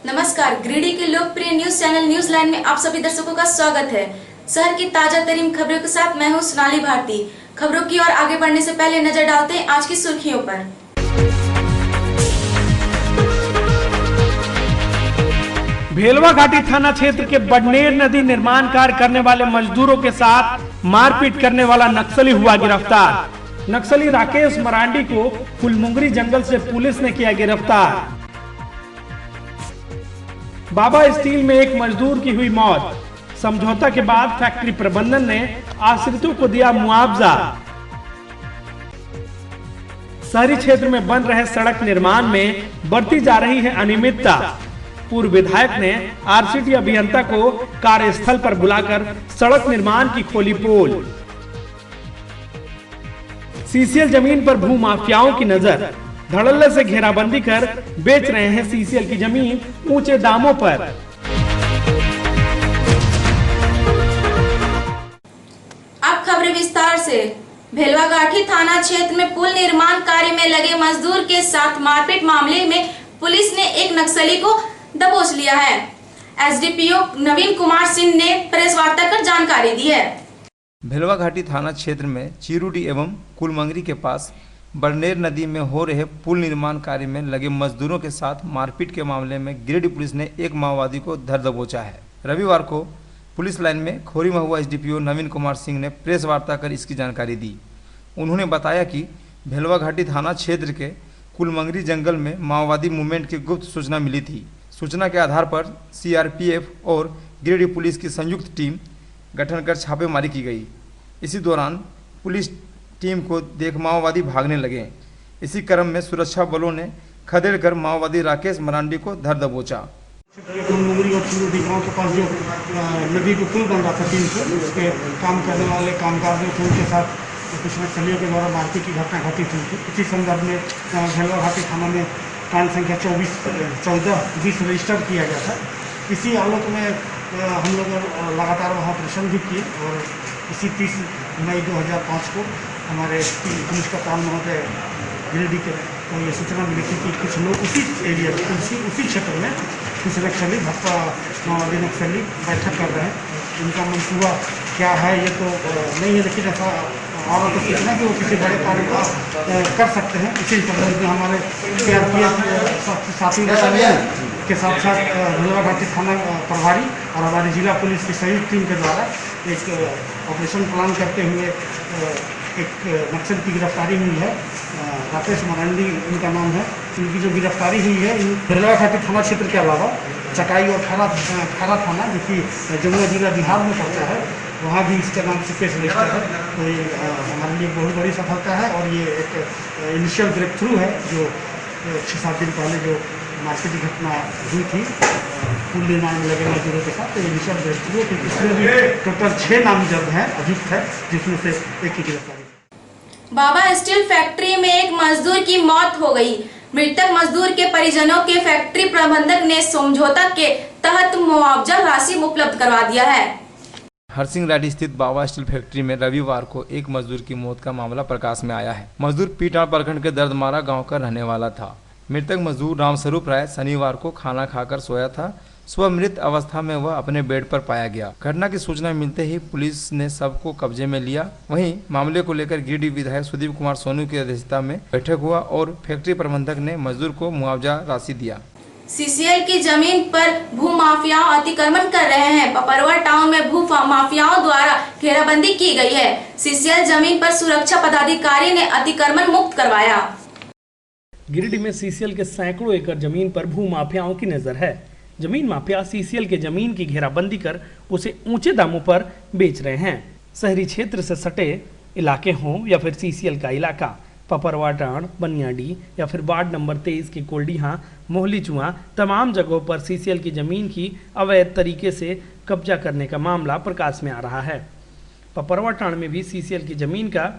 नमस्कार, गिरिडीह के लोकप्रिय न्यूज चैनल न्यूज लाइन में आप सभी दर्शकों का स्वागत है। शहर की ताजा तरीन खबरों के साथ मैं हूं सोनाली भारती। खबरों की ओर आगे बढ़ने से पहले नजर डालते हैं आज की सुर्खियों पर। भेलवा घाटी थाना क्षेत्र के बडनेर नदी निर्माण कार्य करने वाले मजदूरों के साथ मारपीट करने वाला नक्सली हुआ गिरफ्तार। नक्सली राकेश मरांडी को फुलमुंगरी जंगल से पुलिस ने किया गिरफ्तार। बाबा स्टील में एक मजदूर की हुई मौत। समझौता के बाद फैक्ट्री प्रबंधन ने आश्रितों को दिया मुआवजा। शहरी क्षेत्र में बन रहे सड़क निर्माण में बढ़ती जा रही है अनियमितता। पूर्व विधायक ने आरसीटी अभियंता को कार्यस्थल पर बुलाकर सड़क निर्माण की खोली पोल। सीसीएल जमीन पर भू माफियाओं की नजर। धड़ल्ले से घेराबंदी कर बेच रहे हैं सीसीएल की जमीन ऊंचे दामों पर। अब खबरें विस्तार से। भेलवा घाटी थाना क्षेत्र में पुल निर्माण कार्य में लगे मजदूर के साथ मारपीट मामले में पुलिस ने एक नक्सली को दबोच लिया है। एसडीपीओ नवीन कुमार सिंह ने प्रेस वार्ता कर जानकारी दी है। भेलवा घाटी थाना क्षेत्र में चिरुडी एवं कुलमंगरी के पास बडनेर नदी में हो रहे पुल निर्माण कार्य में लगे मजदूरों के साथ मारपीट के मामले में गिरिडीह पुलिस ने एक माओवादी को धर दबोचा है। रविवार को पुलिस लाइन में खोरी महुआ एसडीपीओ नवीन कुमार सिंह ने प्रेस वार्ता कर इसकी जानकारी दी। उन्होंने बताया कि भेलवा घाटी थाना क्षेत्र के कुलमंगरी जंगल में माओवादी मूवमेंट की गुप्त सूचना मिली थी। सूचना के आधार पर सीआरपीएफ और गिरिडीह पुलिस की संयुक्त टीम गठन कर छापेमारी की गई। इसी दौरान पुलिस टीम को देख माओवादी भागने लगे। इसी क्रम में सुरक्षा बलों ने खदेड़ कर माओवादी राकेश मरांडी को धर दबोचा। कुलमुंगरी और चिरुडी गाँव के पास जो नदी को पुल बन रहा था 3 फुट, उसके काम करने वाले कामगार जो थे उनके साथ कुछ नक्सलियों के द्वारा मारपीट की घटना घटित हुई थी। इसी संदर्भ में भेलवा घाटी थाना में कांड संख्या 14-20 रजिस्टर किया गया था। इसी आलोक में हम लोग लगातार वहाँ ऑपरेशन भी किए और इसी 30 मई 2005 को हमारे पुलिस कप्तान महोदय गिरिडीह के को ये सूचना मिली थी कि कुछ लोग उसी एरिया में उसी क्षेत्र में कुछ नक्सली भाजपा माओवादी नक्सली बैठक कर रहे हैं। इनका मंसूबा क्या है ये तो नहीं है, लेकिन ऐसा और तो सूचना कि वो किसी बड़े कार्य का कर सकते हैं। इसी संबंध में हमारे सीआरपीएफ साथी बटालियन के साथ साथ भेलवा घाटी थाना प्रभारी और हमारी जिला पुलिस की संयुक्त टीम के द्वारा एक ऑपरेशन प्लान करते हुए एक नक्सल की गिरफ्तारी हुई है। राकेश मरांडी इनका नाम है। इनकी जो गिरफ्तारी हुई है भेलवा घाटी थाना क्षेत्र के अलावा चकाई और खरा थाना जो कि जमुना जिला बिहार में पड़ता है, वहाँ भी इसके नाम से केस रजिस्टर है। तो ये हमारे लिए बहुत बड़ी सफलता है और ये एक इनिशियल ब्रेक थ्रू है जो 6-7 दिन पहले जो मार्केट की घटना हुई थी पुल निर्माण में लगे मजदूरों के साथ। तो इनिशियल ब्रेक थ्रू है क्योंकि इसमें भी टोटल 6 नामजद हैं, अभियुक्त है, जिसमें से एक की गिरफ्तारी। बाबा स्टील फैक्ट्री में एक मजदूर की मौत हो गई। मृतक मजदूर के परिजनों के फैक्ट्री प्रबंधक ने समझौता के तहत मुआवजा राशि उपलब्ध करवा दिया है। हरसिंगराडी स्थित बाबा स्टील फैक्ट्री में रविवार को एक मजदूर की मौत का मामला प्रकाश में आया है। मजदूर पीटाड़ प्रखंड के दर्दमारा गांव का रहने वाला था। मृतक मजदूर रामस्वरूप राय शनिवार को खाना खाकर सोया था। सुबह मृत अवस्था में वह अपने बेड पर पाया गया। घटना की सूचना मिलते ही पुलिस ने शव को कब्जे में लिया। वहीं मामले को लेकर गिरिडीह विधायक सुदीप कुमार सोनू की अध्यक्षता में बैठक हुआ और फैक्ट्री प्रबंधक ने मजदूर को मुआवजा राशि दिया। सीसीएल की जमीन पर भू माफियाओं अतिक्रमण कर रहे हैं। पपरवा टाउन में भू माफियाओं द्वारा घेराबंदी की गई है। सीसीएल जमीन पर सुरक्षा पदाधिकारी ने अतिक्रमण मुक्त करवाया। गिरिडीह में सीसीएल के सैकड़ों एकड़ जमीन पर भू माफियाओं की नजर है। जमीन माफिया सीसीएल के जमीन की घेराबंदी कर उसे ऊंचे दामों पर बेच रहे हैं। शहरी क्षेत्र से सटे इलाके हों या फिर सीसीएल का इलाका, पपरवा टांड, बनियाडी या फिर वार्ड नंबर 23 के कोल्डीहा, मोहली चुआ, तमाम जगहों पर सीसीएल की जमीन की अवैध तरीके से कब्जा करने का मामला प्रकाश में आ रहा है। पपरवा टांड में भी सीसीएल की जमीन का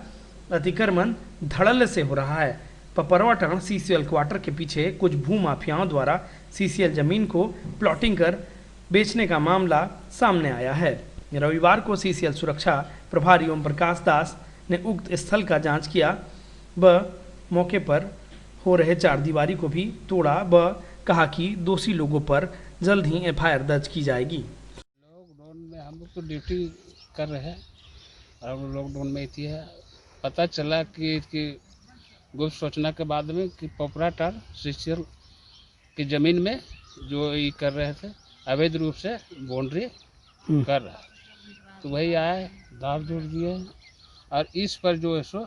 अतिक्रमण धड़ल्ले से हो रहा है। पपरवा टांड सीसीएल क्वार्टर के पीछे कुछ भू माफियाओं द्वारा सीसीएल जमीन को प्लॉटिंग कर बेचने का मामला सामने आया है। रविवार को सीसीएल सुरक्षा प्रभारी ओम प्रकाश दास ने उक्त स्थल का जांच किया व मौके पर हो रहे चारदीवारी को भी तोड़ा व कहा कि दोषी लोगों पर जल्द ही एफआईआर दर्ज की जाएगी। लॉकडाउन में हम लोग तो ड्यूटी कर रहे हैं और हम लोग लॉकडाउन में थी है। पता चला कि गुप्त सूचना के बाद में कि पोपराटार सीसीएल की ज़मीन में जो ये कर रहे थे अवैध रूप से बाउंड्री कर रहा है, तो वही आए दाव जोड़ दिए और इस पर जो है सो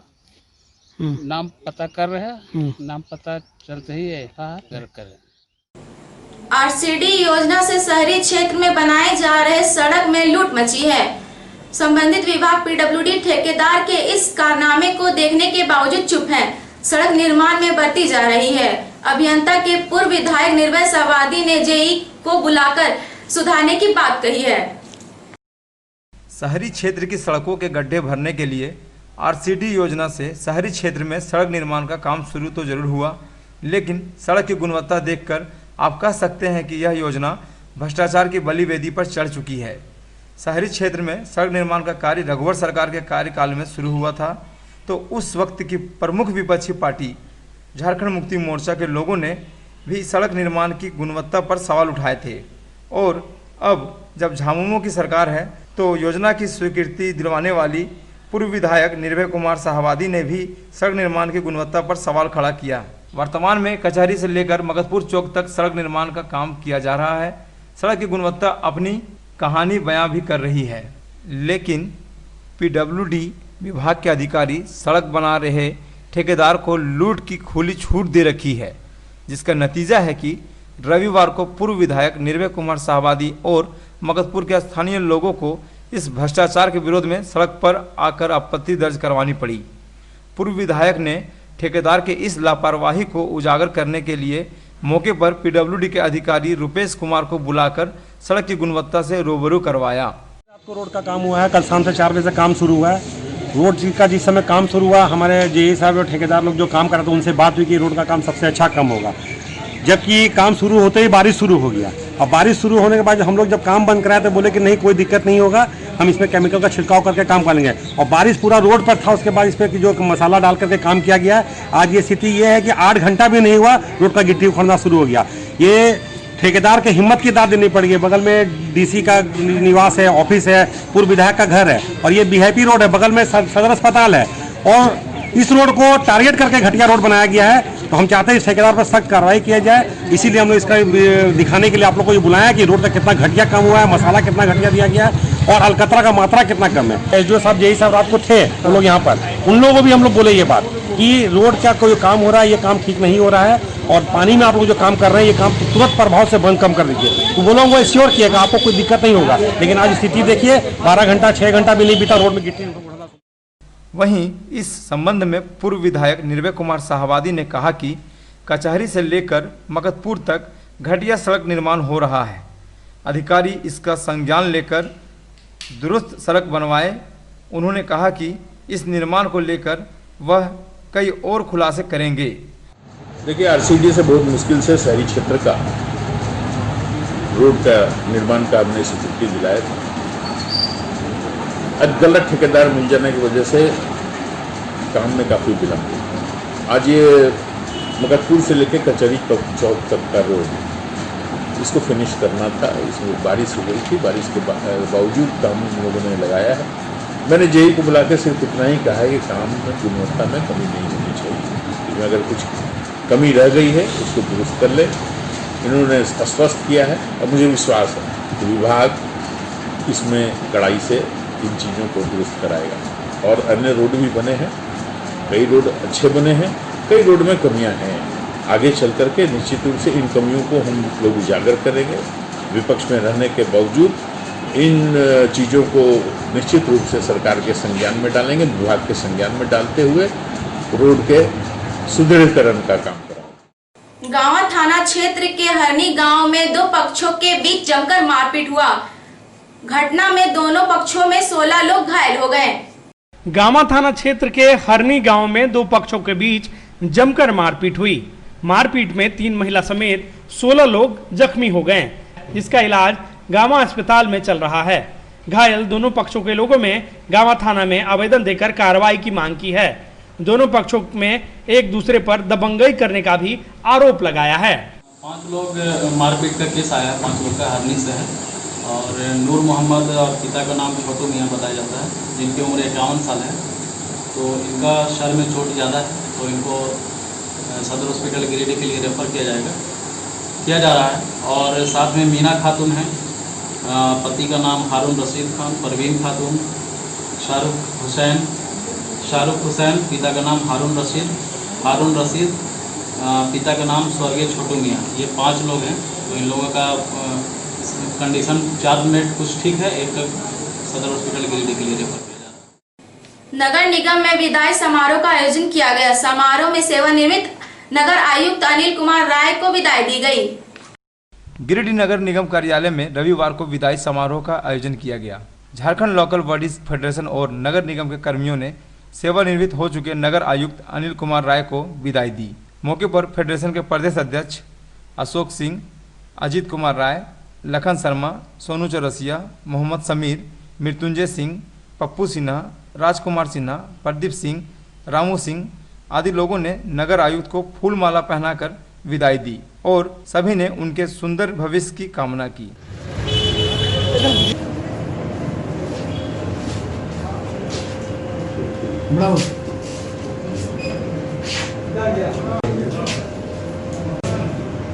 नाम पता कर रहे हैं। नाम पता चलते ही एफआईआर करें। आरसीडी योजना से शहरी क्षेत्र में बनाए जा रहे सड़क में लूट मची है। संबंधित विभाग पीडब्ल्यूडी ठेकेदार के इस कारनामे को देखने के बावजूद चुप है। सड़क निर्माण में बरती जा रही है। अभियंता के पूर्व विधायक निर्भय सावादी ने जेई को बुलाकर सुधारने की बात कही है। शहरी क्षेत्र की सड़कों के गड्ढे भरने के लिए आरसीडी योजना से शहरी क्षेत्र में सड़क निर्माण का काम शुरू तो जरूर हुआ, लेकिन सड़क की गुणवत्ता देखकर आप कह सकते हैं कि यह योजना भ्रष्टाचार की बलि वेदी पर चढ़ चुकी है। शहरी क्षेत्र में सड़क निर्माण का कार्य रघुवर सरकार के कार्यकाल में शुरू हुआ था, तो उस वक्त की प्रमुख विपक्षी पार्टी झारखंड मुक्ति मोर्चा के लोगों ने भी सड़क निर्माण की गुणवत्ता पर सवाल उठाए थे। और अब जब झामुमो की सरकार है तो योजना की स्वीकृति दिलवाने वाली पूर्व विधायक निर्भय कुमार साहवादी ने भी सड़क निर्माण की गुणवत्ता पर सवाल खड़ा किया। वर्तमान में कचहरी से लेकर मगधपुर चौक तक सड़क निर्माण का काम किया जा रहा है। सड़क की गुणवत्ता अपनी कहानी बयां भी कर रही है, लेकिन पीडब्ल्यूडी विभाग के अधिकारी सड़क बना रहे ठेकेदार को लूट की खुली छूट दे रखी है, जिसका नतीजा है कि रविवार को पूर्व विधायक निर्भय कुमार साहवादी और मगधपुर के स्थानीय लोगों को इस भ्रष्टाचार के विरोध में सड़क पर आकर आपत्ति दर्ज करवानी पड़ी। पूर्व विधायक ने ठेकेदार के इस लापरवाही को उजागर करने के लिए मौके पर पीडब्ल्यूडी के अधिकारी रुपेश कुमार को बुलाकर सड़क की गुणवत्ता से रूबरू करवाया। रात को रोड का काम हुआ है, कल शाम से 4 बजे से काम शुरू हुआ है। रोड का जिस समय काम शुरू हुआ, हमारे जेई साहब और ठेकेदार लोग जो काम कर रहे थे उनसे बात हुई कि रोड का काम सबसे अच्छा काम होगा, जबकि काम शुरू होते ही बारिश शुरू हो गया। अब बारिश शुरू होने के बाद हम लोग जब काम बंद कराए तो बोले कि नहीं कोई दिक्कत नहीं होगा, हम इसमें केमिकल का छिड़काव करके काम कर लेंगे। और बारिश पूरा रोड पर था, उसके बाद इस पर जो मसाला डाल करके काम किया गया। आज ये स्थिति ये है कि 8 घंटा भी नहीं हुआ रोड का गिट्टी उखड़ना शुरू हो गया। ये ठेकेदार के हिम्मत की दाद देनी पड़ी है। बगल में डीसी का निवास है, ऑफिस है, पूर्व विधायक का घर है और ये वीआईपी रोड है, बगल में सदर अस्पताल है और इस रोड को टारगेट करके घटिया रोड बनाया गया है। तो हम चाहते हैं इस ठेकेदार पर सख्त कार्रवाई किया जाए। इसीलिए हम लोग इसका दिखाने के लिए आप लोग को ये बुलाया कि रोड का कितना घटिया काम हुआ है, मसाला कितना घटिया दिया गया है और अलकतरा का मात्रा कितना कम है। एसडीओ साहब जेई साहब रात को थे हम लोग यहाँ पर, उन लोगों को भी हम लोग बोले ये बात कि रोड का कोई काम हो रहा है, ये काम ठीक नहीं हो रहा है और पानी में आप लोग जो काम कर रहे हैं ये काम तुरंत प्रभाव से बंद कम कर दीजिए। तो वो लोग वो श्योर किए आपको कोई दिक्कत नहीं होगा, लेकिन आज स्थिति देखिए 12 घंटा 6 घंटा भी नहीं बीता रोड में गिट्टी। वहीं इस संबंध में पूर्व विधायक निर्भय कुमार साहवादी ने कहा कि कचहरी से लेकर मगधपुर तक घटिया सड़क निर्माण हो रहा है, अधिकारी इसका संज्ञान लेकर दुरुस्त सड़क बनवाए। उन्होंने कहा कि इस निर्माण को लेकर वह कई और खुलासे करेंगे। देखिए, आरसीडी से बहुत मुश्किल से शहरी क्षेत्र का रोड का निर्माण का हमने स्वीकृति दिलाया था। आज गलत ठेकेदार मिल जाने की वजह से काम में काफ़ी विलम्ब हुआ। आज ये मगधपुर से लेकर कचहरी चौक तक का रोड इसको फिनिश करना था। इसमें बारिश हो गई थी, बारिश के बावजूद काम हम लोगों ने लगाया है। मैंने जेई को बुला के सिर्फ इतना ही कहा है कि काम में गुणवत्ता में कमी नहीं होनी चाहिए, इसमें अगर कुछ कमी रह गई है उसको दुरुस्त कर ले। इन्होंने आश्वस्त किया है और मुझे विश्वास है कि विभाग इसमें कड़ाई से इन चीज़ों को दुरुस्त कराएगा। और अन्य रोड भी बने हैं, कई रोड अच्छे बने हैं, कई रोड में कमियां हैं। आगे चल करके निश्चित रूप से इन कमियों को हम लोग उजागर करेंगे। विपक्ष में रहने के बावजूद इन चीज़ों को निश्चित रूप से सरकार के संज्ञान में डालेंगे, विभाग के संज्ञान में डालते हुए रोड के सुदृढ़ीकरण का काम कराएंगे। गांवा थाना क्षेत्र के हरनी गांव में 2 पक्षों के बीच जमकर मारपीट हुआ। घटना में दोनों पक्षों में 16 लोग घायल हो गए। गांवा थाना क्षेत्र के हरनी गांव में 2 पक्षों के बीच जमकर मारपीट हुई। मारपीट में 3 महिला समेत 16 लोग जख्मी हो गए, जिसका इलाज गांवा अस्पताल में चल रहा है। घायल दोनों पक्षों के लोगों में गांवा थाना में आवेदन देकर कार्रवाई की मांग की है। दोनों पक्षों में एक दूसरे पर दबंगई करने का भी आरोप लगाया है। 5 लोग मारपीट का केस आया है, 5 लोग का हरनी से है और नूर मोहम्मद और पिता का नाम छोटू मियाँ बताया जाता है, जिनकी उम्र 51 साल है। तो इनका सर में चोट ज़्यादा है, तो इनको सदर हॉस्पिटल गिरिडीह के लिए रेफ़र किया जा रहा है। और साथ में मीना खातून है, पति का नाम हारून रशीद खान, परवीन खातून, शाहरुख हुसैन, पिता का नाम हारून रशीद, पिता का नाम स्वर्गीय छोटू मियाँ। ये 5 लोग हैं। तो इन लोगों का कंडीशन 4 मिनट कुछ ठीक है, एक सदर हॉस्पिटल गिरिडीह के लिए रेफर किया जा रहा है। नगर निगम में विदाई समारोह का आयोजन किया गया। समारोह में सेवानिवृत्त नगर आयुक्त अनिल कुमार राय को विदाई दी गई। गिरिडीह नगर निगम कार्यालय में रविवार को विदाई समारोह का आयोजन किया गया। झारखंड लोकल बॉडीज फेडरेशन और नगर निगम के कर्मियों ने सेवानिवृत्त हो चुके नगर आयुक्त अनिल कुमार राय को विदाई दी। मौके पर फेडरेशन के प्रदेश अध्यक्ष अशोक सिंह, अजीत कुमार राय, लखन शर्मा, सोनू चौरसिया, मोहम्मद समीर, मृत्युंजय सिंह, पप्पू सिन्हा, राजकुमार सिन्हा, प्रदीप सिंह, रामू सिंह आदि लोगों ने नगर आयुक्त को फूल माला पहनाकर विदाई दी और सभी ने उनके सुंदर भविष्य की कामना की।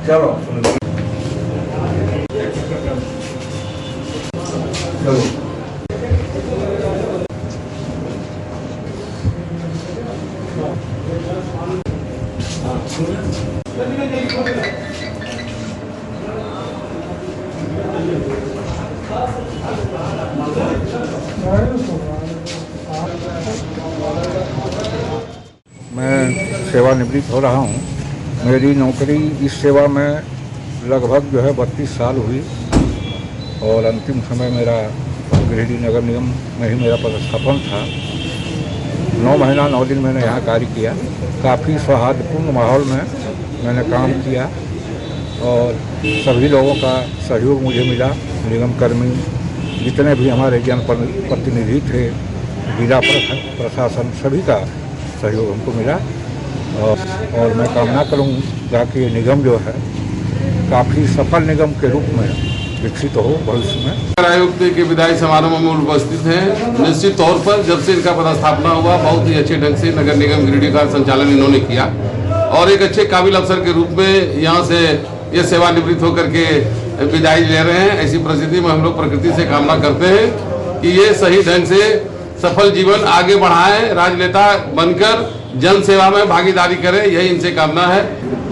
चलो मैं सेवानिवृत्त हो रहा हूँ। मेरी नौकरी इस सेवा में लगभग 32 साल हुई और अंतिम समय मेरा गिरिडीह नगर निगम में ही मेरा पदस्थापन था। 9 महीना 9 दिन मैंने यहाँ कार्य किया। काफ़ी सौहार्दपूर्ण माहौल में मैंने काम किया और सभी लोगों का सहयोग मुझे मिला। निगम कर्मी जितने भी हमारे जनप्रतिनिधि थे, जिला प्रशासन, सभी का सहयोग हमको मिला और मैं कामना करूँगा कि ये निगम जो है काफ़ी सफल निगम के रूप में विकसित हो भविष्य में। नगर आयुक्त के विदाई समारोह में उपस्थित हैं। निश्चित तौर पर जब से इनका पदस्थापना हुआ बहुत ही अच्छे ढंग से नगर निगम गिरिडीह का संचालन इन्होंने किया और एक अच्छे काबिल अफसर के रूप में यहाँ से ये सेवानिवृत्त होकर के विदाई ले रहे हैं। ऐसी परिस्थिति में हम लोग प्रकृति से कामना करते हैं कि ये सही ढंग से सफल जीवन आगे बढ़ाएं, राजनेता बनकर जन सेवा में भागीदारी करें, यही इनसे कामना है।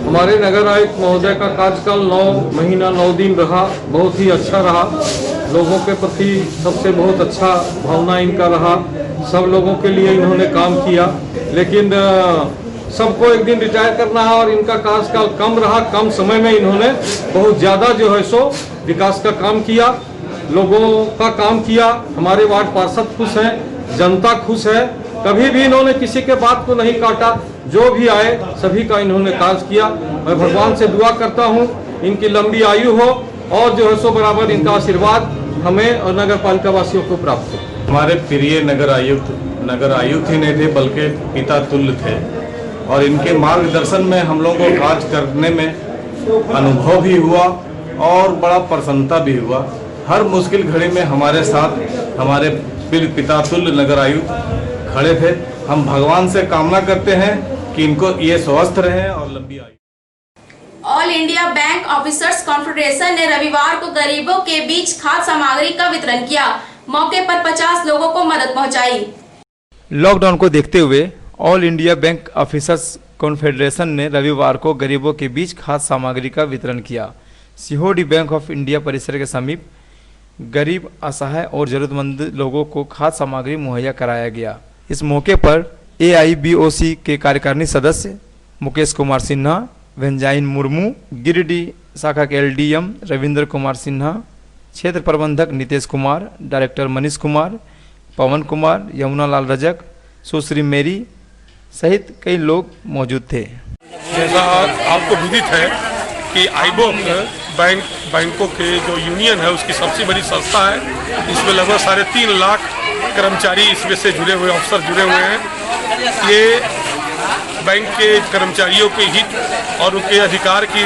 हमारे नगर आयुक्त महोदय का कार्यकाल 9 महीना 9 दिन रहा, बहुत ही अच्छा रहा। लोगों के प्रति सबसे बहुत अच्छा भावना इनका रहा। सब लोगों के लिए इन्होंने काम किया, लेकिन सबको एक दिन रिटायर करना है और इनका कार्यकाल कम रहा। कम समय में इन्होंने बहुत ज़्यादा जो है सो विकास का काम किया, लोगों का काम किया। हमारे वार्ड पार्षद खुश हैं, जनता खुश है। कभी भी इन्होंने किसी के बात को नहीं काटा, जो भी आए सभी का इन्होंने कार्य किया। मैं भगवान से दुआ करता हूँ इनकी लंबी आयु हो और जो है सो बराबर इनका आशीर्वाद हमें और नगर पालिका वासियों को प्राप्त हो। हमारे प्रिय नगर आयुक्त ही नहीं थे बल्कि पिता तुल्य थे और इनके मार्गदर्शन में हम लोगों को कार्य करने में अनुभव भी हुआ और बड़ा प्रसन्नता भी हुआ। हर मुश्किल घड़ी में हमारे साथ हमारे पिता तुल्य नगर आयुक्त खड़े थे। हम भगवान से कामना करते हैं कि इनको ये स्वस्थ रहें और लंबी आयु। All India bank officers confederation ने रविवार को गरीबों के बीच खाद्य सामग्री का वितरण किया। मौके पर 50 लोगों को मदद पहुंचाई। लॉकडाउन को देखते हुए all India bank officers confederation ने रविवार को गरीबों के बीच खाद्य सामग्री का वितरण किया। सीओडी बैंक ऑफ इंडिया परिसर के समीप गरीब, असहाय और जरूरतमंद लोगों को खाद्य सामग्री मुहैया कराया गया। इस मौके पर AIBOC के कार्यकारिणी सदस्य मुकेश कुमार सिन्हा, वेंजाइन मुर्मू, गिरिडीह शाखा के LDM रविंद्र कुमार सिन्हा, क्षेत्र प्रबंधक नितेश कुमार, डायरेक्टर मनीष कुमार, पवन कुमार, यमुना लाल रजक, सुश्री मेरी सहित कई लोग मौजूद थे। जैसा आपको विदित है कि आईबोक बैंकों के जो यूनियन है उसकी सबसे बड़ी संस्था है। इसमें लगभग 3.5 लाख कर्मचारी इसमें से जुड़े हुए, अफसर जुड़े हुए हैं। ये बैंक के कर्मचारियों के हित और उनके अधिकार की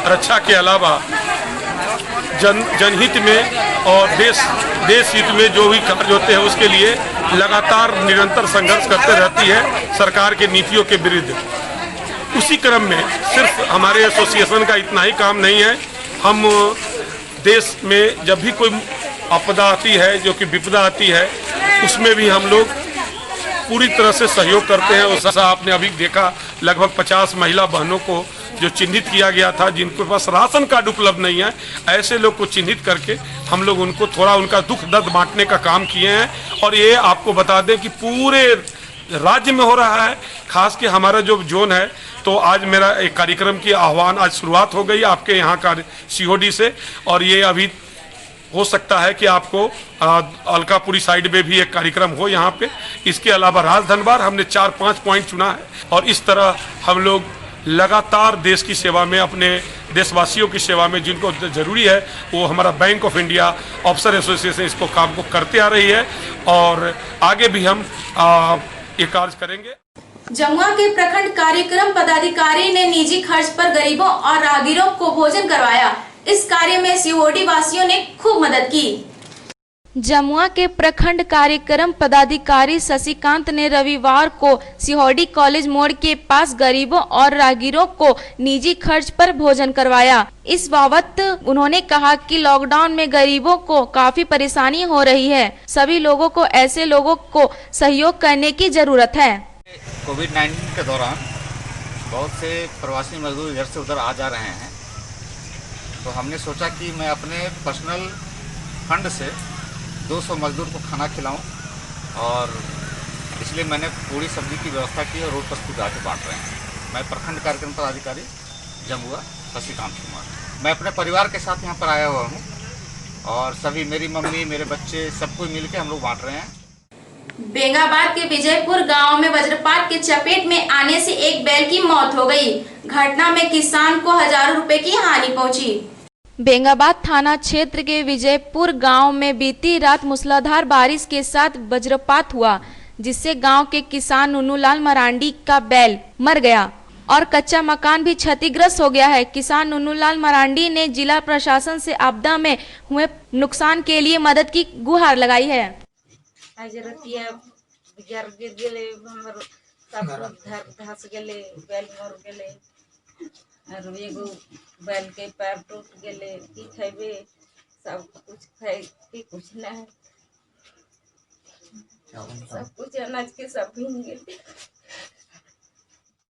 रक्षा के अलावा जनहित में और देश हित में जो भी कार्य होते हैं उसके लिए लगातार निरंतर संघर्ष करते रहती है सरकार के नीतियों के विरुद्ध। उसी क्रम में सिर्फ हमारे एसोसिएशन का इतना ही काम नहीं है, हम देश में जब भी कोई आपदा आती है, जो कि विपदा आती है, उसमें भी हम लोग पूरी तरह से सहयोग करते हैं। उस आपने अभी देखा लगभग 50 महिला बहनों को जो चिन्हित किया गया था, जिनके पास राशन कार्ड उपलब्ध नहीं है, ऐसे लोग को चिन्हित करके हम लोग उनको थोड़ा उनका दुख दर्द बांटने का काम किए हैं। और ये आपको बता दें कि पूरे राज्य में हो रहा है, खास के हमारा जो जोन है। तो आज मेरा एक कार्यक्रम की आह्वान आज शुरुआत हो गई आपके यहाँ का COD से, और ये अभी हो सकता है कि आपको अलकापुरी साइड में भी एक कार्यक्रम हो यहाँ पे। इसके अलावा राजधनबार हमने 4-5 पॉइंट चुना है, और इस तरह हम लोग लगातार देश की सेवा में, अपने देशवासियों की सेवा में, जिनको जरूरी है वो हमारा bank of India officer association इसको काम को करते आ रही है, और आगे भी हम ये कार्य करेंगे। जमुआ के प्रखंड कार्यक्रम पदाधिकारी ने निजी खर्च पर गरीबों और राहगीरों को भोजन करवाया। इस कार्य में COD वासियों ने खूब मदद की। जमुआ के प्रखंड कार्यक्रम पदाधिकारी शशिकांत ने रविवार को COD कॉलेज मोड़ के पास गरीबों और राहगीरों को निजी खर्च पर भोजन करवाया। इस बाबत उन्होंने कहा कि लॉकडाउन में गरीबों को काफी परेशानी हो रही है, सभी लोगों को ऐसे लोगों को सहयोग करने की जरूरत है। कोविड-19 के दौरान बहुत से प्रवासी मजदूर इधर से उधर आ जा रहे हैं, तो हमने सोचा कि मैं अपने पर्सनल फंड से 200 मजदूर को खाना खिलाऊं, और इसलिए मैंने पूरी सब्जी की व्यवस्था की और रोड पर जाके बांट रहे हैं। मैं प्रखंड कार्यक्रम पदाधिकारी जमुआ शशिकांत कुमार। मैं अपने परिवार के साथ यहाँ पर आया हुआ हूँ, और सभी मेरी मम्मी, मेरे बच्चे, सबको मिलकर हम लोग बांट रहे हैं। बेंगाबाद के विजयपुर गांव में वज्रपात के चपेट में आने से एक बैल की मौत हो गई। घटना में किसान को हजारों रुपए की हानि पहुंची। बेंगाबाद थाना क्षेत्र के विजयपुर गांव में बीती रात मूसलाधार बारिश के साथ वज्रपात हुआ, जिससे गांव के किसान नुनूलाल मरांडी का बैल मर गया और कच्चा मकान भी क्षतिग्रस्त हो गया है। किसान नुनूलाल मरांडी ने जिला प्रशासन से आपदा में हुए नुकसान के लिए मदद की गुहार लगाई है। आज रतिया गिर गेले, हमर सब धस गेले, बैल मर गेले, और एगो बैल के पैर टूट गेले। की खैबे, सब कुछ खाए की कुछ ना है, सब कुछ अनाज के सब भीन गेले।